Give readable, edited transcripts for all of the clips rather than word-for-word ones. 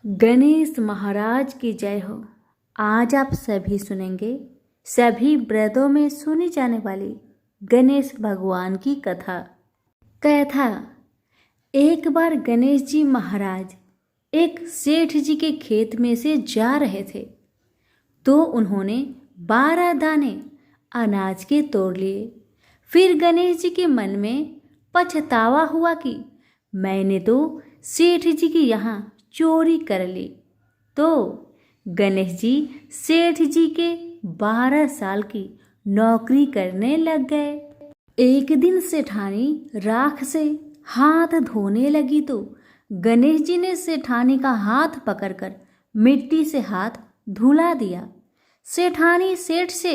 गणेश महाराज की जय हो। आज आप सभी सुनेंगे सभी व्रतों में सुनी जाने वाली गणेश भगवान की कथा। कथा। एक बार गणेश जी महाराज एक सेठ जी के खेत में से जा रहे थे तो उन्होंने 12 दाने अनाज के तोड़ लिए। फिर गणेश जी के मन में पछतावा हुआ कि मैंने तो सेठ जी के यहाँ चोरी कर ली। तो गणेश जी सेठ जी के 12 साल की नौकरी करने लग गए। एक दिन सेठानी राख से हाथ धोने लगी तो गणेश जी ने सेठानी का हाथ पकड़कर मिट्टी से हाथ धुला दिया। सेठानी सेठ से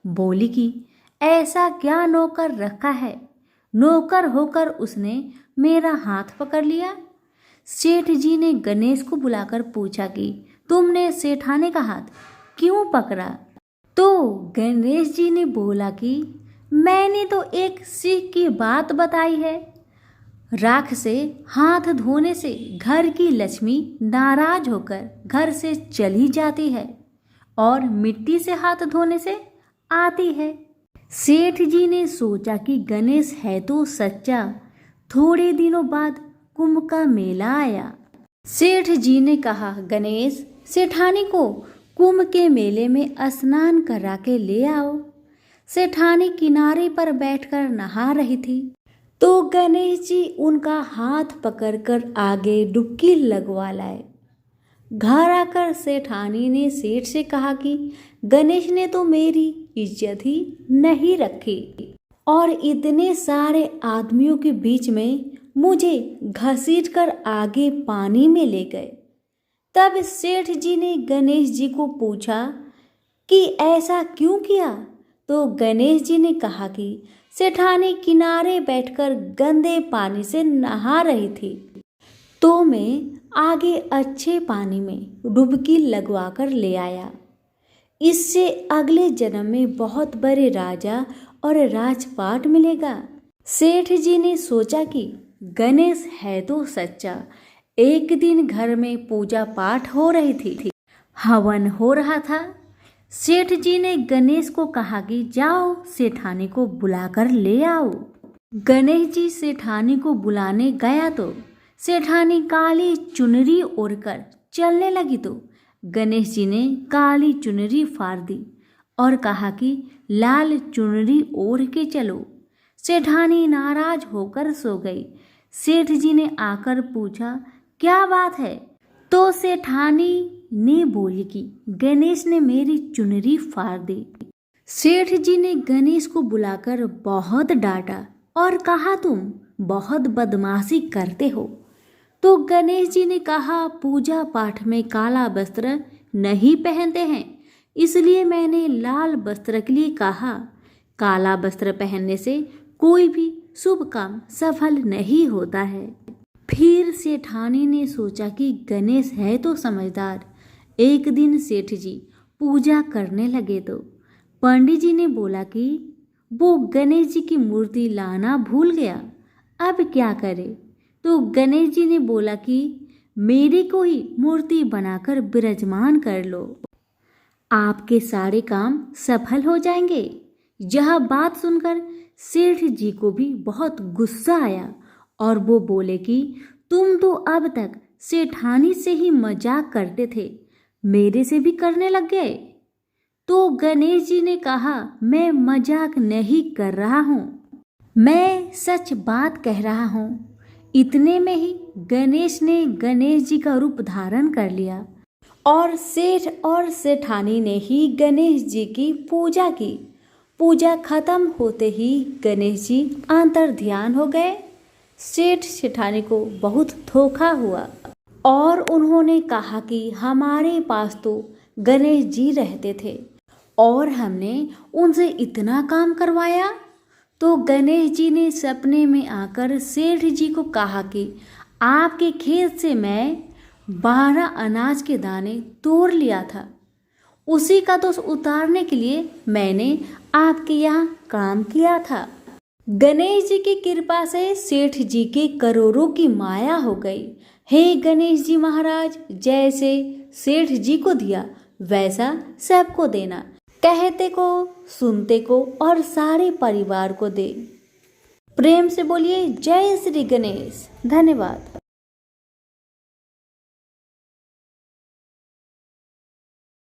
बोली कि ऐसा क्या नौकर रखा है, नौकर होकर उसने मेरा हाथ पकड़ लिया। सेठ जी ने गणेश को बुलाकर पूछा कि तुमने सेठाने का हाथ क्यों पकड़ा। तो गणेश जी ने बोला कि मैंने तो एक सीख की बात बताई है। राख से हाथ धोने से घर की लक्ष्मी नाराज होकर घर से चली जाती है और मिट्टी से हाथ धोने से आती है। सेठ जी ने सोचा कि गणेश है तो सच्चा। थोड़े दिनों बाद कुंभ का मेला आया। सेठ जी ने कहा, गणेश सेठानी को कुंभ के मेले में स्नान करा के ले आओ। सेठानी किनारे पर बैठकर नहा रही थी तो गणेश जी उनका हाथ पकड़कर आगे डुबकी लगवा लाए। घर आकर सेठानी ने सेठ से कहा कि गणेश ने तो मेरी इज्जत ही नहीं रखी और इतने सारे आदमियों के बीच में मुझे घसीटकर आगे पानी में ले गए। तब सेठ जी ने गणेश जी को पूछा कि ऐसा क्यों किया। तो गणेश जी ने कहा कि सेठानी किनारे बैठकर गंदे पानी से नहा रही थी तो मैं आगे अच्छे पानी में डुबकी लगवाकर ले आया। इससे अगले जन्म में बहुत बड़े राजा और राजपाट मिलेगा। सेठ जी ने सोचा कि गणेश है तो सच्चा। एक दिन घर में पूजा पाठ हो रही थी, हवन हो रहा था। सेठ जी ने गणेश को कहा कि जाओ सेठानी को बुलाकर ले आओ। गणेश जी सेठानी को बुलाने गया तो सेठानी काली चुनरी ओढ़कर चलने लगी तो गणेश जी ने काली चुनरी फाड़ दी और कहा कि लाल चुनरी ओढ़ के चलो। सेठानी नाराज होकर सो गई। सेठ जी ने आकर पूछा, क्या बात है। तो सेठानी ने बोली कि गणेश ने मेरी चुनरी फाड़ दी। सेठ जी ने गणेश को बुलाकर बहुत डांटा और कहा, तुम बहुत बदमाशी करते हो। तो गणेश जी ने कहा, पूजा पाठ में काला वस्त्र नहीं पहनते हैं, इसलिए मैंने लाल वस्त्र के लिए कहा। काला वस्त्र पहनने से कोई भी शुभ काम सफल नहीं होता है। फिर सेठानी ने सोचा कि गणेश है तो समझदार। एक दिन सेठ जी पूजा करने लगे तो पंडित जी ने बोला कि वो गणेश जी की मूर्ति लाना भूल गया, अब क्या करे। तो गणेश जी ने बोला कि मेरे को ही मूर्ति बनाकर विराजमान कर लो, आपके सारे काम सफल हो जाएंगे। यह बात सुनकर सेठ जी को भी बहुत गुस्सा आया और वो बोले कि तुम तो अब तक सेठानी से ही मजाक करते थे, मेरे से भी करने लग गए। तो गणेश जी ने कहा, मैं मजाक नहीं कर रहा हूँ, मैं सच बात कह रहा हूँ। इतने में ही गणेश ने गणेश जी का रूप धारण कर लिया और सेठ और सेठानी ने ही गणेश जी की पूजा की। पूजा खत्म होते ही गणेश जी अंतर ध्यान हो गए। सेठ सेठानी को बहुत धोखा हुआ और उन्होंने कहा कि हमारे पास तो गणेश जी रहते थे और हमने उनसे इतना काम करवाया। तो गणेश जी ने सपने में आकर सेठ जी को कहा कि आपके खेत से मैं 12 अनाज के दाने तोड़ लिया था, उसी का दोष उतारने के लिए मैंने आपके यहाँ काम किया था। गणेश जी की कृपा से सेठ जी के करोड़ों की माया हो गई। हे गणेश जी महाराज, जैसे सेठ जी को दिया वैसा सबको देना, कहते को, सुनते को और सारे परिवार को दे। प्रेम से बोलिए जय श्री गणेश। धन्यवाद।